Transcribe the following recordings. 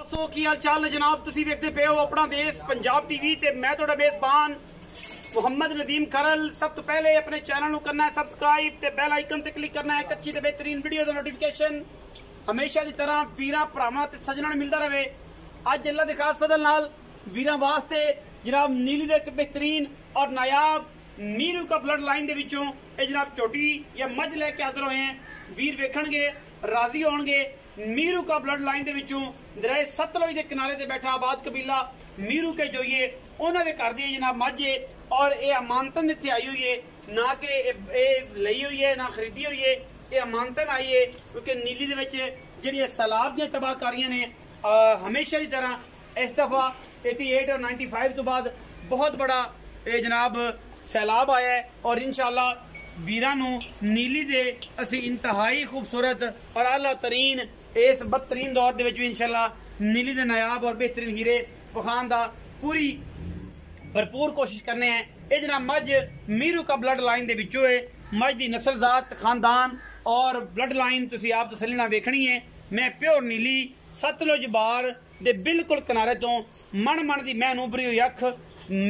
सो की हाल चाल है जनाब, तुसी देखते पे हो अपना देश पंजाब टीवी ते मैं थोड़ा मेजबान मुहम्मद नदीम करल। सब तो पहले अपने चैनल को करना है सबसक्राइब ते बेल आइकन ते क्लिक करना है एक अच्छी ते बेहतरीन वीडियो दा नोटिफिकेशन हमेशा की तरह वीरां भरावां ते सज्जणां नूं मिलदा रहे। अज अल्लाह दे खास फजल नाल वीरां वास्ते जनाब नीली दे एक बेहतरीन और नायाब मीरू का ब्लड लाइन दे विचों ये जनाब छोटी या मझ लैके हाजिर होए हैं। वीर वेखणगे राजी होणगे। मीरू का ब्लड लाइन दे विचों दरिया सतलुज के किनारे ते बैठा आबाद कबीला मीरू के जोइए उन्हां दे घर दी जनाब मझ है और ये अमानतन इत्थे आई हुई है, ना कि लई हुई है ना खरीदी हुई है, ये अमानतन आई है क्योंकि नीली दे विच जिहड़ियां सैलाब दी तबाहकारियां ने हमेशा की तरह इस दफा 88 और 95 तो बाद बहुत बड़ा ये जनाब सैलाब आया है और इंशाअल्लाह वीरां नूं नीली दे असी इंतहाई खूबसूरत और आला तरीन इस बदतरीन दौर दे विच भी इंशाअल्लाह नीली दे नायाब और बेहतरीन हीरे विखाण दा पूरी भरपूर कोशिश करने हैं। ये जनाब मझ मीरू का ब्लड लाइन दे विचों है। मझ दी नस्ल जात खानदान और ब्लड लाइन तुसी आप तसल्ली नाल वेखणी है। मैं प्योर नीली सतलुज बार दे बिल्कुल किनारे तो मन मन दी मैनू उभरी हुई अख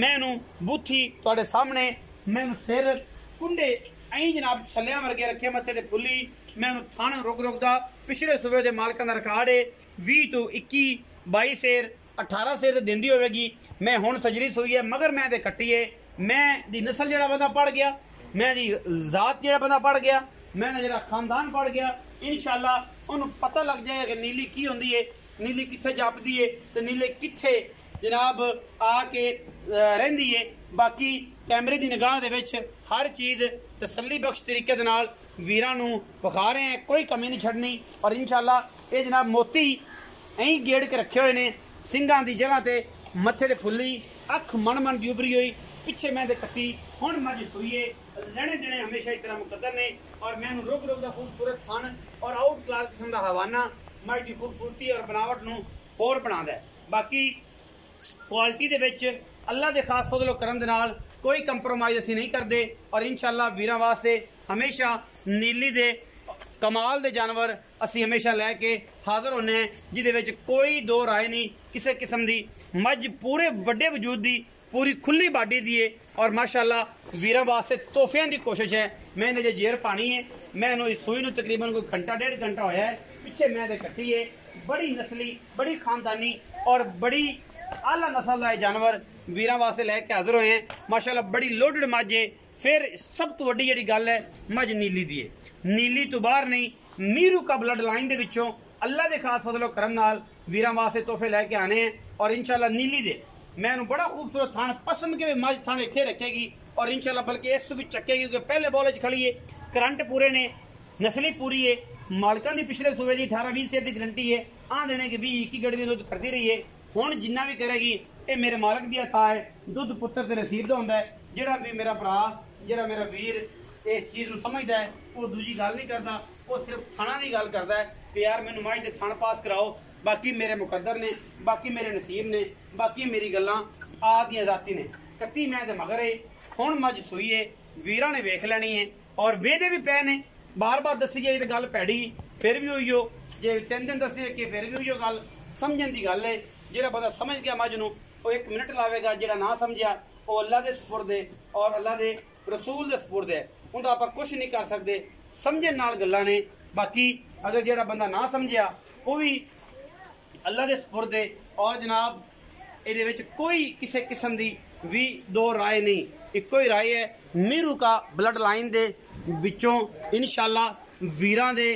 मैनू बूथी तुहाडे सामने मैनू सिर कुंडे ऐं जनाब छल्लियां वर्गे रखे मथे ते फुली मैनू थण रुक रुकदा पिछले सूबे दे मालकां दा रिकार्ड है 20 तो 21 22 शेर 18 शेर देंदी होवेगी। मैं हुण सजरी सूई है मगर मैं ते कट्टी है। मैं दी नस्ल जेड़ा बंदा पड़ गया, मैं दी जात जेड़ा बंदा पड़ गया, मैं जेड़ा खानदान पड़ गया, इंशाअल्लाह उन्हें पता लग जाएगा कि नीली की होंदी है, नीली कित्थे जापदी है ते नीली कित्थे जनाब आके रहिंदी है। बाकी कैमरे की निगाह दे विच हर चीज़ तसल्ली बख्श तरीके दे नाल वीरां नूं विखा रहे हैं, कोई कमी नहीं छड्डनी। और इंशाअल्लाह ये जनाब मोती ऐं गेड़ के रखे हुए ने सिंगां दी जगह ते मत्थे ते फुल्ली अख मन मन दी उभरी हुई पिछे मैं कट्टी हुण मझ सूईए लेने देने हमेशा इस तरह मुकद्दर ने और मैं रुक रुक दा खूबसूरत फन और आउट क्लास किस्म का हवाना मझ की खूबसूरती और बनावट नूं होर बनांदा है। बाकी क्वालिटी दे विच अल्लाह दे खास फजल करम दे नाल कोई कंप्रोमाइज़ असीं नहीं करते और इंशाअल्लाह वीरां वास्ते हमेशा नीली दे कमाल दे जानवर असी हमेशा लैके हाजिर होने हैं जिहदे विच कोई दो राय नहीं किसी किस्म की। मझ पूरे वड्डे वजूद दी पूरी खुली बाडी दी है और माशाअल्लाह वीरां वास्ते तोहफियां दी कोशिश है। मैं इन्हें जेर पानी है, मैं इस सूई नूं तकरीबन कोई घंटा डेढ़ घंटा होया है पिछे मैं दे कट्टी है। बड़ी नस्ली बड़ी खानदानी और बड़ी आला नस्ल का जानवर वीरां वास्ते लैके हाजिर होए हैं। माशाअल्लाह बड़ी लोडेड मझ है। फिर सब तो वड्डी जिहड़ी गल है मझ नीली दी है, नीली तो बाहर नहीं मीरू का ब्लड लाइन दे विचों अल्लाह दे खास फजलो करम नाल वीरां वास्ते तोहफे लैके आने हैं और इंशाअल्लाह नीली दे मैं बड़ा खूबसूरत थान पसंद के मझ थान इत्थे रखेगी और इंशाअल्लाह बल्कि इस तो भी चक्केगी क्योंकि पहले बॉल च खड़ी है, करंट पूरे ने, नस्ली पूरी है, मालकां दी पिछले सूबे की 18-20 सेट की गारंटी है। आंदे ने कि 20-21 गड़वी दुध करती रही है। हुण जिन्ना भी करेगी ये मेरे मालक दी अता है, दुध पुत्र ते नसीब दा हुंदा है। जिहड़ा भी मेरा भरा जिहड़ा मेरा वीर इस चीज़ को समझदा है वो दूजी गल नहीं करता, वो सिर्फ थाना की गल करता है कि यार मैनूं मझ दे थान पास कराओ। बाकी मेरे मुकद्दर ने, बाकी मेरे नसीब ने, बाकी मेरी गल्लां आदियां जाती ने। कट्टी मैं दे मगर है हुण मझ सूई है, वीरां ने वेख लैनी है और वेदे भी पे ने। बार बार दसी जाए तो गल पैड़ी फिर भी उही हो, जे 3 दिन दसी कि फिर भी उही गल। समझण की गल है, जिहड़ा बंदा समझ गया मझ नूं वो 1 मिनट लावेगा, जिहड़ा ना समझिया वो अल्लाह दे सपुर्द है और अल्लाह दे रसूल दे सपुर्द है, उनका आप कुछ नहीं कर सकते। समझण नाल गल्लां ने। बाकी अगर जिहड़ा बंदा ना समझिया वो भी अल्लाह दे सपुर्द है और जनाब इहदे विच कोई किसी किस्म की भी दो राय नहीं, इक्को ही राय है मीरू का ब्लड लाइन दे विचों इंशाअल्लाह वीरां दे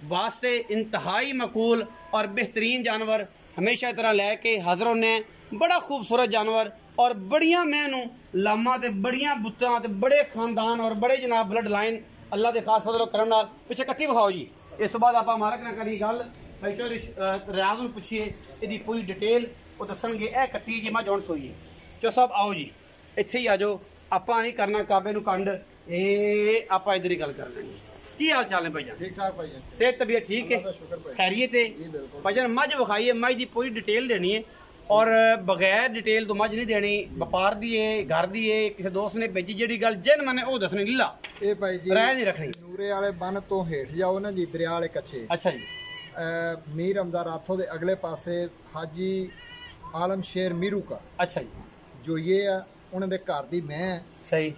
वास्ते इंतहाई मकूल और बेहतरीन जानवर हमेशा इस तरह लैके हाजिर होने। बड़ा खूबसूरत जानवर और बड़िया मैनू लामा ते बड़िया बुत्तां ते बड़े खानदान और बड़े जनाब ब्लड लाइन अल्लाह के खास फजल करम नाल पिछे कट्टी विखाओ जी। इस तो बाद आप मालक ना करी गल रियाज नूं पुछिए इसकी पूरी डिटेल वो दसणगे। ए कट्टी जी मैं जौन सोईए चो साहब आओ जी इत्थे ही आ जाओ, आपां नहीं करना काबे नूं कंड, ए आपां इधर ही गल कर लैनी। की हाल चाल है भाईजान? ठीक ठाक भाईजान, सेहत तबीयत ठीक है, खैरियत है भाईजान? मझ विखाई है, मझ की पूरी डिटेल देनी है और बगैर डिटेल तो मझ नहीं देनी। व्यापार दी है, घर दी है, किसी दोस्त ने भेजी जी गल जिन मैंने वो दसनी लीला ए भाई जी राय नहीं रखनी। नूरे वाले बन तो हेठ जाओ ना जी, दरिया वाले कच्छे। अच्छा जी मीर हमजा राथों के अगले पासे हाजी आलम शेर मीरू का। अच्छा जी, जो ये है उन्होंने घर दी मैं सही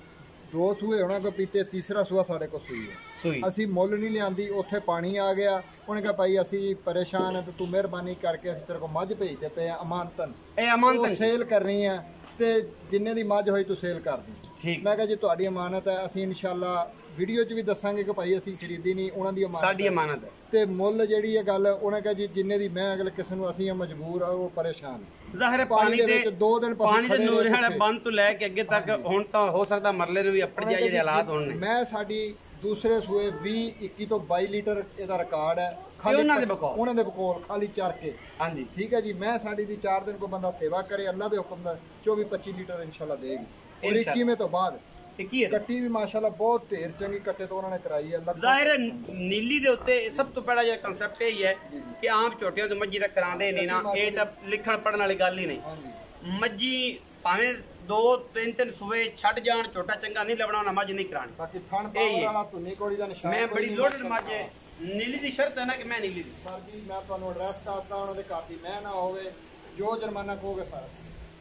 2 सूए उन्होंने को पीते, तीसरा सूआ साढ़े को सूई है। ਅਸੀਂ ਮੁੱਲ ਨਹੀਂ ਲਿਆਂਦੀ, ਉੱਥੇ ਪਾਣੀ ਆ ਗਿਆ, ਉਹਨੇ ਕਿਹਾ ਭਾਈ ਅਸੀਂ ਪਰੇਸ਼ਾਨ ਹੈ ਤੇ ਤੂੰ ਮਿਹਰਬਾਨੀ ਕਰਕੇ ਅਸੀਂ ਤੇਰੇ ਕੋਲ ਮੱਝ ਭੇਜਦੇ ਪਏ ਆ ਅਮਾਨਤਨ, ਇਹ ਅਮਾਨਤਨ ਸੇਲ ਕਰਨੀ ਹੈ ਤੇ ਜਿੰਨੇ ਦੀ ਮੱਝ ਹੋਈ ਤੂੰ ਸੇਲ ਕਰ ਦੀ। ਠੀਕ, ਮੈਂ ਕਿਹਾ ਜੀ ਤੁਹਾਡੀ ਅਮਾਨਤ ਹੈ, ਅਸੀਂ ਇਨਸ਼ਾਅੱਲਾ ਵੀਡੀਓ 'ਚ ਵੀ ਦੱਸਾਂਗੇ ਕਿ ਭਾਈ ਅਸੀਂ ਖਰੀਦੀ ਨਹੀਂ, ਉਹਨਾਂ ਦੀ ਅਮਾਨਤ ਸਾਡੀ ਅਮਾਨਤ ਹੈ। ਤੇ ਮੁੱਲ ਜਿਹੜੀ ਇਹ ਗੱਲ ਉਹਨੇ ਕਿਹਾ ਜੀ ਜਿੰਨੇ ਦੀ ਮੈਂ ਅਗਲੇ ਕਿਸੇ ਨੂੰ ਅਸੀਂ ਮਜਬੂਰ ਆ, ਉਹ ਪਰੇਸ਼ਾਨ ਜ਼ਾਹਿਰ ਹੈ ਪਾਣੀ ਦੇ ਵਿੱਚ 2 ਦਿਨ ਪਾਣੀ ਦੇ ਨੂਰੇ ਵਾਲੇ ਬੰਦ ਤੋਂ ਲੈ ਕੇ ਅੱਗੇ ਤੱਕ ਹੁਣ ਤਾਂ ਹੋ ਸਕਦਾ ਮਰਲੇ ਨੂੰ ਵੀ ਆਪਣੇ ਜਿਹੜੇ ਹਾਲਾਤ ਹੋਣ ਨੇ। ਮੈਂ ਸਾਡੀ दूसरे सूए 20-21 तो 22 लीटर ਇਹਦਾ ਰਿਕਾਰਡ ਹੈ ਖਾਲੀ ਉਹਨਾਂ ਦੇ ਬਕੌਲ ਖਾਲੀ ਚਰ ਕੇ। ਹਾਂਜੀ ਠੀਕ ਹੈ ਜੀ, ਮੈਂ ਸਾਡੀ ਦੀ 4 ਦਿਨ ਕੋ ਬੰਦਾ ਸੇਵਾ ਕਰੇ ਅੱਲਾ ਦੇ ਹੁਕਮ ਦਾ 24-25 ਲੀਟਰ ਇਨਸ਼ਾਅੱਲਾ ਦੇਗੀ। ਔਰ 21वें ਤੋਂ ਬਾਅਦ ਕੱਟੀ ਵੀ ਮਾਸ਼ਾਅੱਲਾ ਬਹੁਤ ਢੇਰ ਚੰਗੀ ਕੱਟੇ ਤੋਂ ਉਹਨਾਂ ਨੇ ਕਰਾਈ ਹੈ। ਜ਼ਾਹਿਰ ਹੈ ਨੀਲੀ ਦੇ ਉੱਤੇ ਸਭ ਤੋਂ ਪਹਿਲਾ ਜਿਹੜਾ ਕਨਸੈਪਟ ਇਹ ਹੀ ਹੈ ਕਿ ਆਮ ਝੋਟੀਆਂ ਤੋਂ ਮੱਝੀ ਤਾਂ ਕਰਾਉਂਦੇ ਨਹੀਂ ਨਾ, ਇਹ ਤਾਂ ਲਿਖਣ ਪੜਨ ਵਾਲੀ ਗੱਲ ਹੀ ਨਹੀਂ। ਮੱਝੀ ਭਾਵੇਂ 2-3 ਸੂਏ ਛੱਡ ਜਾਣ, ਝੋਟਾ ਚੰਗਾ ਨਹੀਂ ਲੱਭਣਾ, ਮੱਝ ਨਹੀਂ ਕਰਾਣੀ। ਬਾਕੀ ਥਣ ਪਾਵਰ ਵਾਲਾ ਧੁੰਨੀ ਕੋੜੀ ਦਾ ਨਿਸ਼ਾਨ ਮੈਂ ਬੜੀ ਲੋਡਡ ਮੱਝ ਹੈ। ਨੀਲੀ ਦੀ ਸ਼ਰਤ ਹੈ ਨਾ ਕਿ ਮੈਂ ਨੀਲੀ ਦੀ। ਸਰ ਜੀ ਮੈਂ ਤੁਹਾਨੂੰ ਐਡਰੈਸ ਦੱਸਦਾ, ਉਹਨਾਂ ਦੇ ਘਰ ਦੀ ਮੈਂ ਨਾ ਹੋਵੇ, ਜੋ ਜੁਰਮਾਨਾ ਕਹੋਗੇ ਸਾਰਾ।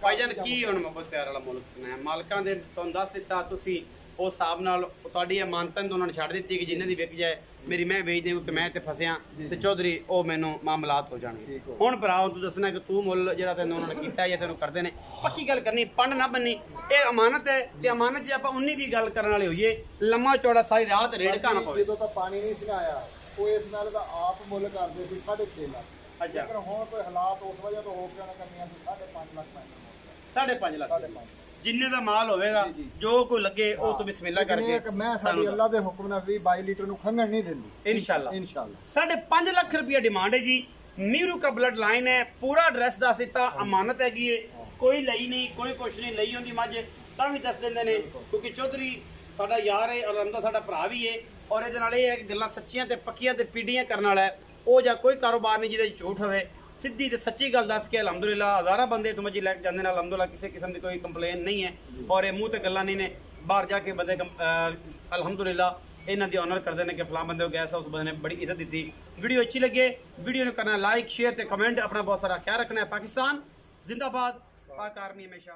ਭਾਈਜਾਨ ਕੀ ਹੁਣ ਮੁਹੱਬਤ ਪਿਆਰ ਵਾਲਾ ਮੁਲਕ ਨੇ ਮਾਲਕਾਂ ਦੇ ਤੁਹਾਨੂੰ ਦੱਸ ਦਿੱਤਾ, ਤੁਸੀਂ ਉਸ ਹਿਸਾਬ ਨਾਲ ਤੁਹਾਡੀ ਅਮਾਨਤਾਂ ਤੋਂ ਉਹਨਾਂ ਨੇ ਛੱਡ ਦਿੱਤੀ ਕਿ ਜਿੰਨੇ ਦੀ ਵਿਕ ਜਾਏ ਮੇਰੀ ਮੈਂ ਵੇਚ ਦੇਵਾਂ ਕਿ ਮੈਂ ਤੇ ਫਸਿਆ ਤੇ ਚੌਧਰੀ ਉਹ ਮੈਨੂੰ ਮਾਮਲਾਤ ਹੋ ਜਾਣਗੇ। ਹੁਣ ਭਰਾ ਤੂੰ ਦੱਸਣਾ ਕਿ ਤੂੰ ਮੁੱਲ ਜਿਹੜਾ ਤੈਨੂੰ ਉਹਨਾਂ ਨੇ ਕੀਤਾ ਜਾਂ ਤੈਨੂੰ ਕਰਦੇ ਨੇ, ਪੱਕੀ ਗੱਲ ਕਰਨੀ, ਪੰਡ ਨਾ ਬੰਨੀ, ਇਹ ਅਮਾਨਤ ਹੈ ਤੇ ਅਮਾਨਤ ਜੇ ਆਪਾਂ ਉਨੀ ਵੀ ਗੱਲ ਕਰਨ ਵਾਲੇ ਹੋਈਏ ਲੰਮਾ ਚੌੜਾ ਸਾਰੀ ਰਾਤ ਰੇੜਕਾ ਨਾ ਪਵੇ। ਜਦੋਂ ਤਾਂ ਪਾਣੀ ਨਹੀਂ ਸੀ ਆਇਆ ਉਹ ਇਸ ਨਾਲ ਦਾ ਆਪ ਮੁੱਲ ਕਰਦੇ ਸੀ 6.5 ਲੱਖ। ਅੱਛਾ, ਪਰ ਹੁਣ ਕੋਈ ਹਾਲਾਤ ਉਸ ਵਜ੍ਹਾ ਤੋਂ ਹੋ ਗਿਆ ਨਾ ਕਰਨੀਆਂ 5.5 ਲੱਖ ਪੈਂਦਾ। 5.5 ਲੱਖ ਜਿੰਨੇ ਦਾ ਮਾਲ ਹੋਵੇਗਾ ਜੋ ਕੋਈ ਲੱਗੇ ਉਹ ਤੋਂ ਬਿਸਮਿਲ੍ਲਾ ਕਰਕੇ ਮੈਂ ਸਾਡੀ ਅੱਲਾ ਦੇ ਹੁਕਮ ਨਾਲ 22 ਲੀਟਰ ਨੂੰ ਖੰਗਣ ਨਹੀਂ ਦਿੰਦੀ ਇਨਸ਼ਾਅੱਲਾ। 5.5 ਲੱਖ ਰੁਪਇਆ ਡਿਮਾਂਡ ਹੈ ਜੀ। ਮੀਰੂ ਕਾ ਬਲੱਡ ਲਾਈਨ ਹੈ, ਪੂਰਾ ਐਡਰੈਸ ਦੱਸ ਦਿੱਤਾ, ਅਮਾਨਤ ਹੈਗੀ ਹੈ, ਕੋਈ ਲਈ ਨਹੀਂ, ਕੋਈ ਕੁਛ ਨਹੀਂ ਲਈ ਹੁੰਦੀ ਮੱਝ ਤਾਂ ਵੀ ਦੱਸ ਦਿੰਦੇ ਨੇ ਕਿਉਂਕਿ ਚੌਧਰੀ ਸਾਡਾ ਯਾਰ ਹੈ ਔਰ ਅੰਦਾ ਸਾਡਾ ਭਰਾ ਵੀ ਹੈ। ਔਰ ਇਹਦੇ ਨਾਲ ਇਹ ਹੈ ਕਿ ਗੱਲਾਂ ਸੱਚੀਆਂ ਤੇ ਪੱਕੀਆਂ ਤੇ ਪੀੜੀਆਂ ਕਰਨ ਵਾਲਾ ਹੈ, ਉਹ ਜਾਂ ਕੋਈ ਕਾਰੋਬਾਰ ਨਹੀਂ ਜਿਹਦੇ ਝੂਠ ਹੋਵੇ। ਸਿੱਧੀ ਤੇ ਸੱਚੀ ਗੱਲ ਦੱਸ ਕੇ ਅਲਹਮਦੁਲਿਲਾ ਹਜ਼ਾਰਾਂ ਬੰਦੇ ਤੋਂ ਮੱਝੀ ਲੈ ਕੇ ਜਾਂਦੇ ਨੇ, ਅਲਹਮਦੁਲਿਲਾ ਕਿਸੇ ਕਿਸਮ ਦੀ ਕੋਈ ਕੰਪਲੇਨ ਨਹੀਂ ਹੈ। ਔਰ ਇਹ ਮੂੰਹ ਤੇ ਗੱਲਾਂ ਨਹੀਂ ਨੇ, ਬਾਹਰ ਜਾ ਕੇ ਬੰਦੇ ਅਲਹਮਦੁਲਿਲਾ ਇਹਨਾਂ ਦੀ ਆਨਰ ਕਰਦੇ ਨੇ ਕਿ ਫਲਾਂ ਬੰਦੇ ਹੋ ਗਿਆ, ਉਸ ਬੰਦੇ ਨੇ ਬੜੀ ਇੱਜ਼ਤ ਦਿੱਤੀ। ਵੀਡੀਓ ਅੱਛੀ ਲੱਗੇ ਵੀਡੀਓ ਨੂੰ ਕਰਨਾ ਲਾइक शेयर ਤੇ ਕਮੈਂਟ। अपना बहुत सारा ख्याल रखना है। पाकिस्तान जिंदाबाद, पाक आर्मी हमेशा।